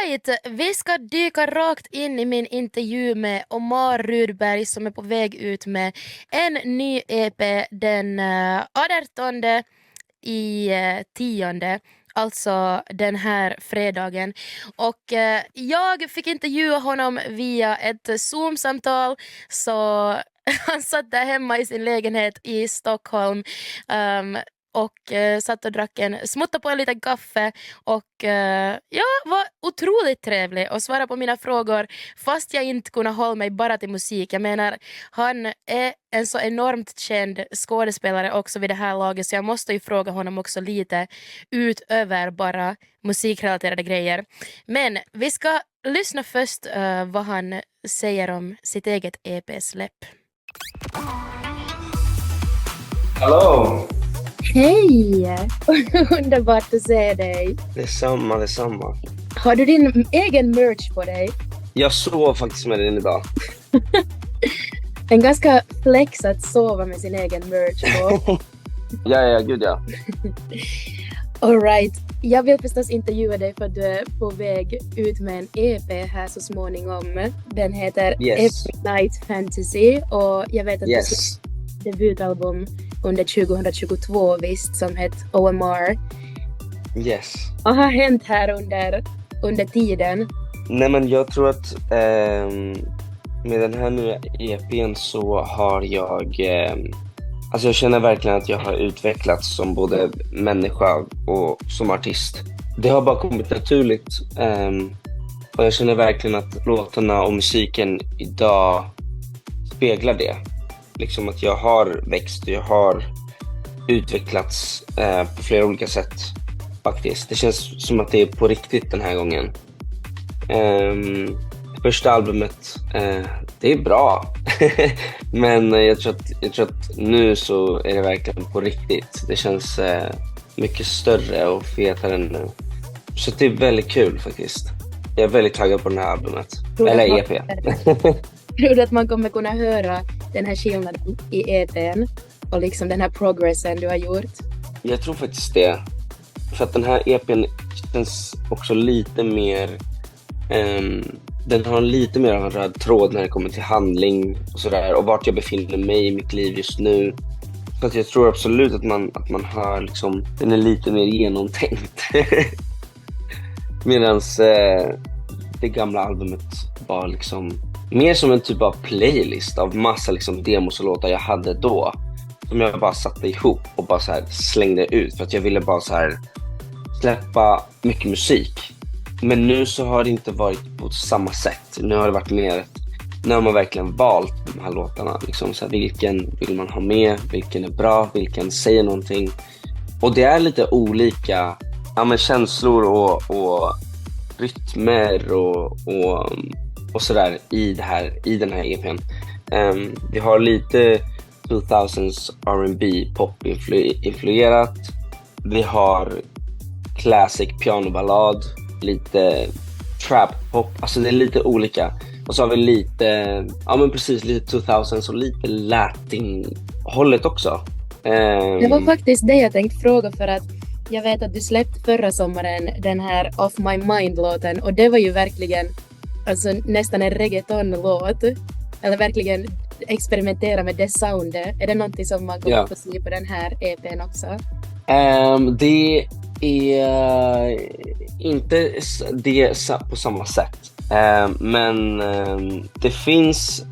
Right, vi ska dyka rakt in i min intervju med Omar Rudberg som är på väg ut med en ny EP den 18 i 10, alltså den här fredagen. Och jag fick intervjua honom via ett Zoom-samtal, så han satt där hemma i sin lägenhet i Stockholm och satt och smuttade på en liten kaffe och ja, var otroligt trevlig och svarade på mina frågor fast jag inte kunde hålla mig bara till musik. Jag menar, han är en så enormt känd skådespelare också vid det här laget, så jag måste ju fråga honom också lite utöver bara musikrelaterade grejer. Men vi ska lyssna först vad han säger om sitt eget EP-släpp. Hallå! Hej! Underbart att se dig. Detsamma. Har du din egen merch på dig? Jag sov faktiskt med den idag. En ganska flex att sova med sin egen merch på. Ja, gud ja. All right. Jag vill förstås intervjua dig för att du är på väg ut med en EP här så småningom. Den heter Yes. Every Night Fantasy och jag vet att du Yes. ska debutalbum under 2022 visst som heter OMR. Yes. Vad har hänt här under tiden? Nej, men jag tror att med den här nya EPn så har jag alltså jag känner verkligen att jag har utvecklats som både människa och som artist. Det har bara kommit naturligt och jag känner verkligen att låtarna och musiken idag speglar det. Liksom att jag har växt och jag har utvecklats på flera olika sätt faktiskt. Det känns som att det är på riktigt den här gången. Första albumet, det är bra. Men jag tror att nu så är det verkligen på riktigt. Det känns mycket större och fetare än nu. Så det är väldigt kul faktiskt. Jag är väldigt taggad på det här albumet. Eller EP. Tror du att man kommer kunna höra den här skillnaden i EPn och liksom den här progressen du har gjort? Jag tror faktiskt det. För att den här EPn känns också lite mer... den har lite mer av en röd tråd när det kommer till handling och sådär. Och vart jag befinner mig i mitt liv just nu. Så att jag tror absolut att man hör liksom... Den är lite mer genomtänkt. Medans det gamla albumet var liksom... Mer som en typ av playlist av massa liksom demos och låtar jag hade då. Som jag bara satte ihop och bara så här slängde ut. För att jag ville bara så här släppa mycket musik. Men nu så har det inte varit på samma sätt. Nu har det varit mer... Nu har man verkligen valt de här låtarna. Liksom så här, vilken vill man ha med? Vilken är bra? Vilken säger någonting? Och det är lite olika känslor och rytmer och sådär i den här EPn. Vi har lite 2000s R&B pop influerat. Vi har classic pianoballad, lite trap pop, alltså det är lite olika. Och så har vi lite lite 2000s och lite latin hållet också. Det var faktiskt det jag tänkte fråga, för att jag vet att du släppte förra sommaren den här Off My Mind-låten och det var ju verkligen alltså nästan en reggaeton-låt. Eller verkligen experimentera med det soundet. Är det någonting som man kommer att få se på den här EPn också? Det är inte det på samma sätt. Men det finns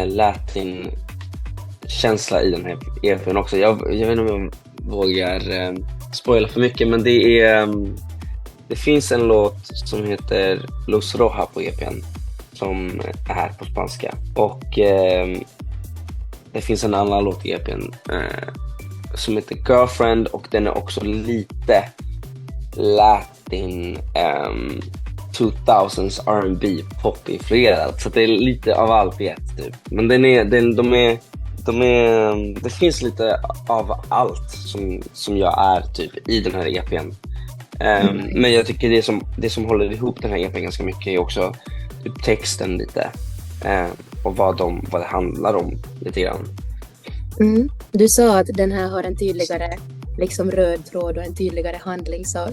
latin-känsla i den här EPn också. Jag vet inte om jag vågar spoila för mycket, men det finns en låt som heter Luz Roja på EPn som är på spanska. Och det finns en annan låt i EPn som heter Girlfriend, och den är också lite latin 2000s R&B pop influerad. Så det är lite av allt i ett typ. Men det finns lite av allt som jag är typ i den här EPn. Men jag tycker det som håller ihop den här EPn ganska mycket är också typ texten lite. Och vad det handlar om lite grann. Du sa att den här har en tydligare liksom röd tråd och en tydligare handling, så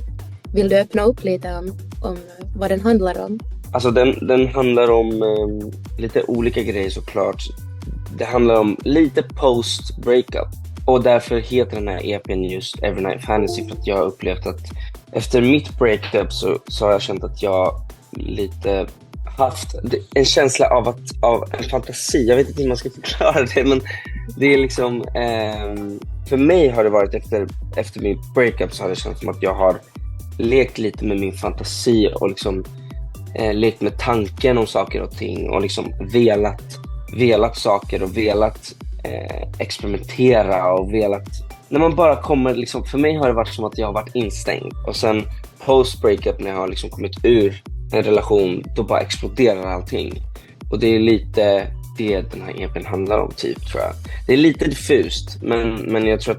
Vill du öppna upp lite om vad den handlar om? Alltså den handlar om lite olika grejer såklart. Det handlar om lite post-breakup. Och därför heter den här EPn just Every Night Fantasy, för att jag har upplevt att efter mitt breakup så har jag känt att jag lite haft en känsla av en fantasi. Jag vet inte hur man ska förklara det, men det är liksom för mig har det varit efter min breakup, så har det känts som att jag har lekt lite med min fantasi och liksom lekt med tanken om saker och ting och liksom velat saker och velat experimentera och velat, när man bara kommer liksom, för mig har det varit som att jag har varit instängd, och sen post breakup när jag har liksom kommit ur en relation, då bara exploderar allting. Och det är lite det den här EPn handlar om typ, tror jag. Det är lite diffust, men jag tror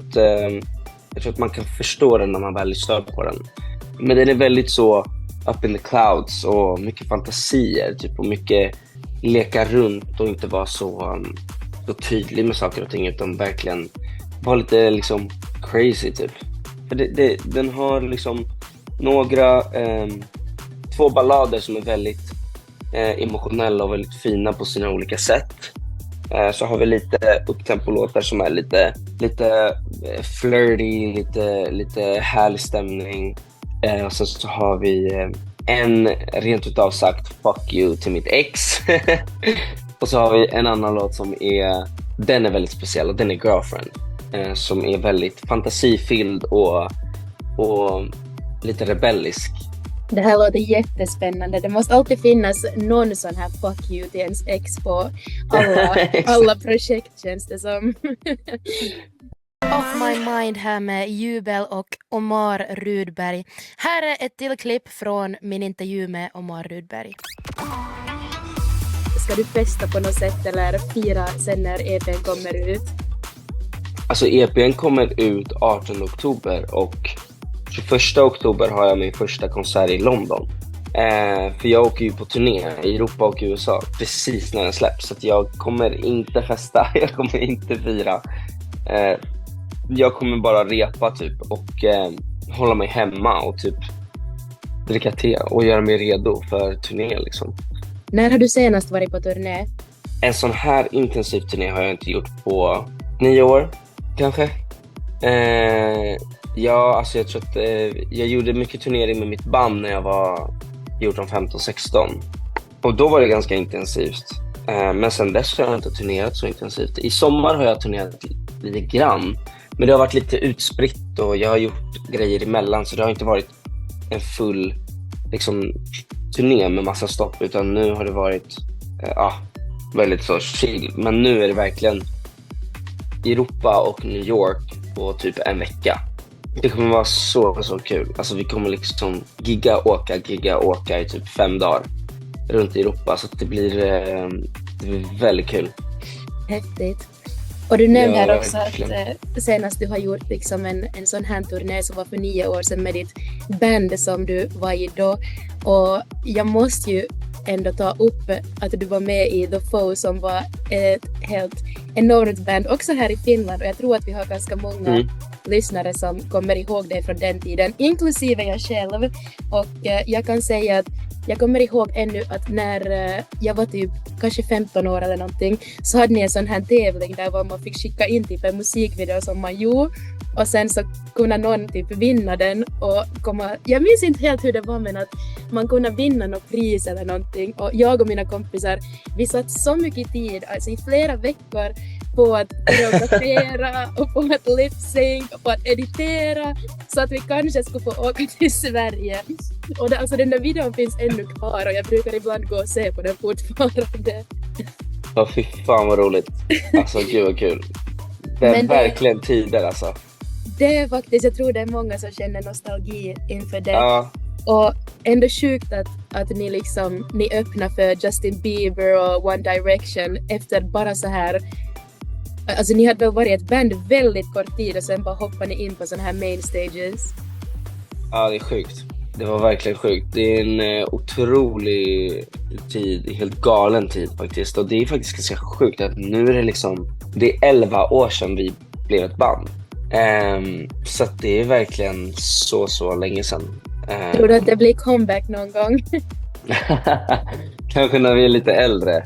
att man kan förstå den när man väl lyssnar på den. Men den är väldigt så up in the clouds och mycket fantasier typ, och mycket leka runt och inte vara så tydlig med saker och ting, utan verkligen vara lite liksom crazy typ. För den har liksom några 2 ballader som är väldigt emotionella och väldigt fina på sina olika sätt. Så har vi lite upptempo-låtar som är lite flirty, lite härlig stämning. Och sen så har vi en rent utav sagt fuck you till mitt ex. Och så har vi en annan låt som den är väldigt speciell, och den är Girlfriend, som är väldigt fantasifylld och lite rebellisk. Det här låter jättespännande. Det måste alltid finnas någon sån här fuck you till ens ex på alla projekt, känns det som. Off My Mind här med Jubel och Omar Rudberg. Här är ett till klipp från min intervju med Omar Rudberg. Ska du festa på något sätt eller fira sen när EPn kommer ut? Alltså EPn kommer ut 18 oktober och 21 oktober har jag min första konsert i London. För jag åker ju på turné i Europa och USA precis när den släpps. Så att jag kommer inte festa, jag kommer inte fira. Jag kommer bara repa typ och hålla mig hemma och typ dricka te och göra mig redo för turné liksom. När har du senast varit på turné? En sån här intensiv turné har jag inte gjort på 9 år kanske. Ja, alltså jag tror att jag gjorde mycket turnering med mitt band när jag var 14-15-16. Och då var det ganska intensivt. Men sen dess har jag inte turnerat så intensivt. I sommar har jag turnerat lite grann. Men det har varit lite utspritt och jag har gjort grejer emellan. Så det har inte varit en full liksom, turné med massa stopp. Utan nu har det varit väldigt så chill. Men nu är det verkligen Europa och New York på typ en vecka. Det kommer vara så kul. Alltså vi kommer liksom gigga åka i typ 5 dagar runt i Europa. Så det blir väldigt kul. Häftigt. Och du nämnde här också att senast du har gjort liksom en sån här turné som var för 9 år sedan med ditt band som du var i då. Och jag måste ju ändå ta upp att du var med i The Foe som var ett helt enormt band också här i Finland. Och jag tror att vi har ganska många lyssnare som kommer ihåg det från den tiden, inklusive jag själv. Och jag kan säga att jag kommer ihåg ännu att när jag var typ kanske 15 år eller någonting, så hade ni en sån här tävling där man fick skicka in typ en musikvideo som man gjorde, och sen så kunde någon typ vinna den och jag minns inte helt hur det var, men att man kunde vinna något pris eller någonting. Och jag och mina kompisar, vi satt så mycket tid, alltså i flera veckor, på att koreografera och på att lip-sync och på att editera så att vi kanske skulle få åka till Sverige. Och alltså den där videon finns ännu kvar och jag brukar ibland gå och se på den fortfarande. Ja, fy fan vad roligt. Alltså gud vad kul. Det är verkligen tider alltså. Det är faktiskt, jag tror det är många som känner nostalgi inför det. Ja. Och ändå sjukt att ni öppnar för Justin Bieber och One Direction efter bara så här. Alltså ni hade väl varit ett band väldigt kort tid och sen bara hoppar ni in på såna här main stages. Ja, det är sjukt. Det var verkligen sjukt. Det är en otrolig tid, helt galen tid faktiskt. Och det är faktiskt ganska sjukt att nu är det är 11 år sedan vi blev ett band. Så att det är verkligen så länge sedan. Tror du att det blir comeback någon gång? Kanske när vi är lite äldre.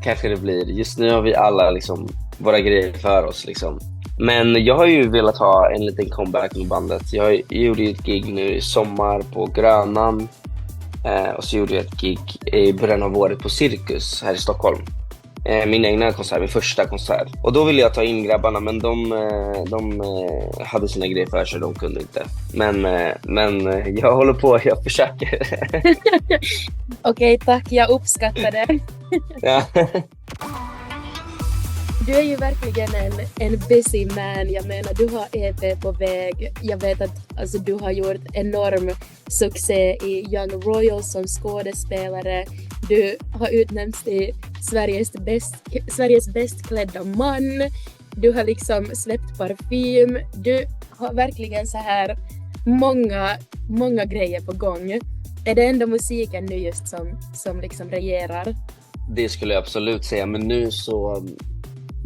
Kanske det blir. Just nu har vi alla liksom våra grejer för oss liksom. Men jag har ju velat ha en liten comeback med bandet. Jag gjorde ett gig nu i sommar på Grönan. Och så gjorde jag ett gig i början av året på Cirkus här i Stockholm. Min egna konsert, min första konsert. Och då ville jag ta in grabbarna, men de hade sina grejer för sig, de kunde inte. Men jag håller på, jag försöker. Okej, tack, jag uppskattar det. Ja. Du är ju verkligen en busy man. Jag menar, du har EP på väg. Jag vet att alltså, du har gjort enorm succé i Young Royals som skådespelare. Du har utnämnts till Sveriges bäst klädda man. Du har liksom släppt parfym. Du har verkligen så här många grejer på gång. Är det ändå musiken nu just som liksom regerar? Det skulle jag absolut säga, men nu så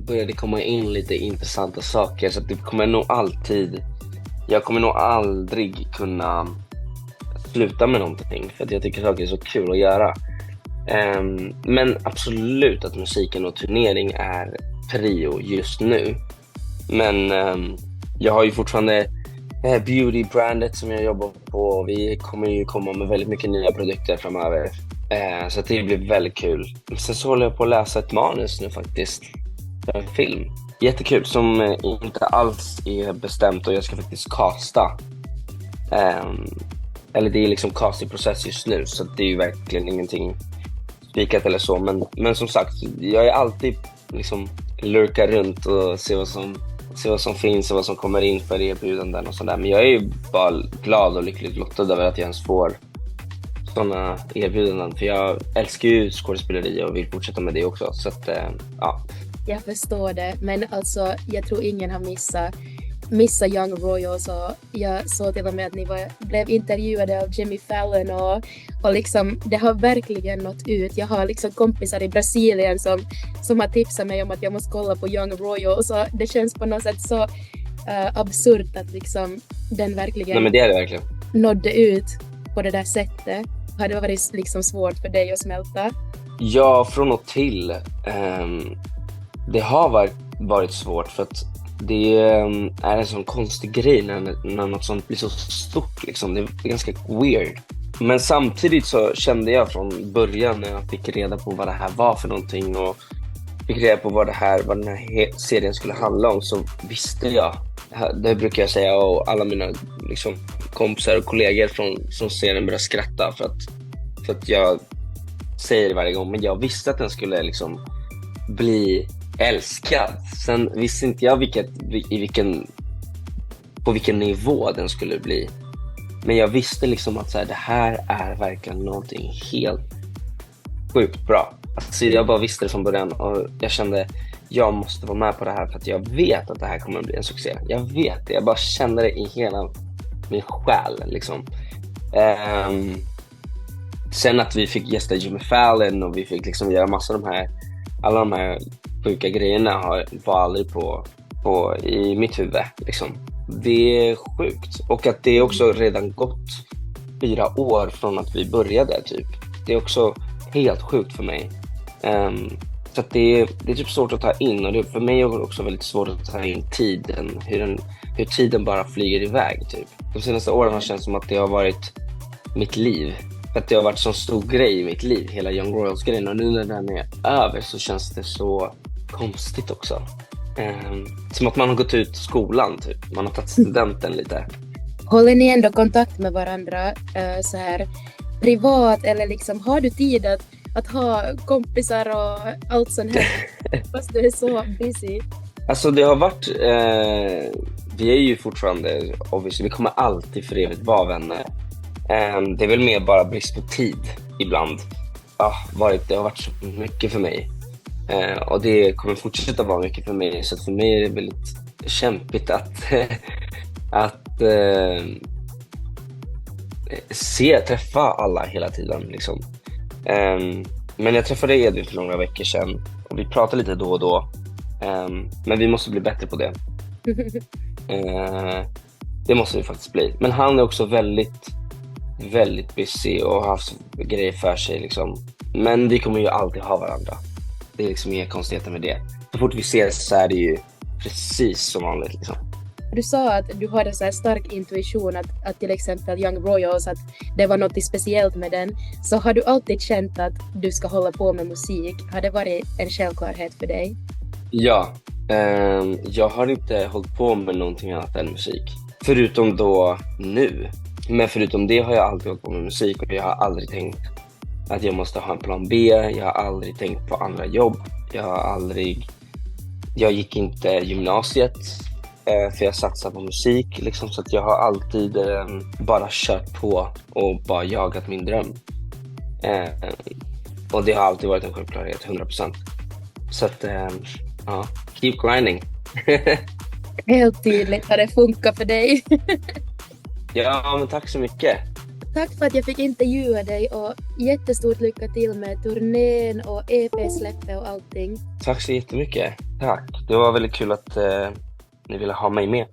börjar det komma in lite intressanta saker, så att det kommer nog jag kommer nog aldrig kunna sluta med någonting, för att jag tycker saker är så kul att göra. Men absolut att musiken och turnering är prio just nu. Men jag har ju fortfarande beauty-brandet som jag jobbar på. Vi kommer ju komma med väldigt mycket nya produkter framöver. Så det blir väldigt kul. Sen så håller jag på att läsa ett manus nu faktiskt. En film. Jättekul, som inte alls är bestämt, och jag ska faktiskt casta. Eller det är liksom castingprocess just nu, så det är ju verkligen ingenting spikat eller så. Men som sagt, jag är alltid liksom lurkar runt och ser vad som finns och vad som kommer in för erbjudanden och sådär. Men jag är ju bara glad och lyckligt lottad över att jag ens får sådana erbjudanden. För jag älskar ju skådespeleri och vill fortsätta med det också. Så att, ja. Jag förstår det, men alltså jag tror ingen har missat Young Royals, och jag såg till och med att ni blev intervjuade av Jimmy Fallon och liksom det har verkligen nått ut. Jag har liksom kompisar i Brasilien som har tipsat mig om att jag måste kolla på Young Royals, och det känns på något sätt så absurt att liksom den verkligen, nej, men det är det verkligen, nådde ut på det där sättet. Har det varit liksom svårt för dig att smälta? Ja, från och till. Det har varit svårt, för att det är en sån konstig grej när något sånt blir så stort liksom. Det är ganska weird. Men samtidigt så kände jag från början, när jag fick reda på vad det här var för någonting och fick reda på vad den här serien skulle handla om, så visste jag. Det brukar jag säga, och alla mina liksom kompisar och kollegor från serien började skratta för att jag säger det varje gång. Men jag visste att den skulle liksom bli älskad. Sen visste inte jag på vilken nivå den skulle bli. Men jag visste liksom att så här, det här är verkligen någonting helt sjukt bra. Alltså, jag bara visste det från början, och jag kände jag måste vara med på det här, för att jag vet att det här kommer att bli en succé. Jag vet det, jag bara kände det i hela min själ liksom. Sen att vi fick gästa Jimmy Fallon och vi fick liksom göra massa alla de här sjuka grejerna var aldrig på i mitt huvud liksom. Det är sjukt. Och att det också redan gått 4 år från att vi började typ. Det är också helt sjukt för mig. Så att det är typ svårt att ta in, och det för mig är det också väldigt svårt att ta in tiden, hur tiden bara flyger iväg typ. De senaste åren har känts som att det har varit mitt liv. För att det har varit en så stor grej i mitt liv, hela Young Royals-grejen, och nu när den är över så känns det så konstigt också. Som att man har gått ut skolan typ. Man har tagit studenten lite. Håller ni ändå kontakt med varandra så här privat, eller liksom har du tid att ha kompisar och allt sånt här fast du är så busy? Alltså det har varit vi är ju fortfarande obviously, vi kommer alltid för evigt vara vänner. Det är väl mer bara brist på tid ibland. Det har varit så mycket för mig. Och det kommer fortsätta vara mycket för mig. Så för mig är det väldigt kämpigt att träffa alla hela tiden liksom. Men jag träffade Edvin för några veckor sedan och vi pratade lite då och då. Men vi måste bli bättre på det. Det måste det faktiskt bli. Men han är också väldigt, väldigt busy och har haft grejer för sig liksom. Men vi kommer ju alltid ha varandra. Det är liksom inga konstigheter med det. Så fort vi ses så är det ju precis som vanligt liksom. Du sa att du hade så här stark intuition att till exempel Young Royals, att det var något speciellt med den. Så har du alltid känt att du ska hålla på med musik? Har det varit en självklarhet för dig? Ja, jag har inte hållit på med någonting annat än musik. Förutom då nu. Men förutom det har jag alltid hållit på med musik och jag har aldrig tänkt att jag måste ha en plan B. Jag har aldrig tänkt på andra jobb. Jag gick inte gymnasiet för jag satsar på musik liksom, så att jag har alltid bara kört på och bara jagat min dröm. Och det har alltid varit en självklarhet, 100%. Så att, ja, keep grinding. Helt tydligt har det funkat för dig. Ja, men tack så mycket. Tack för att jag fick intervjua dig och jättestort lycka till med turnén och EP-släppet och allting. Tack så jättemycket. Tack. Det var väldigt kul att ni ville ha mig med.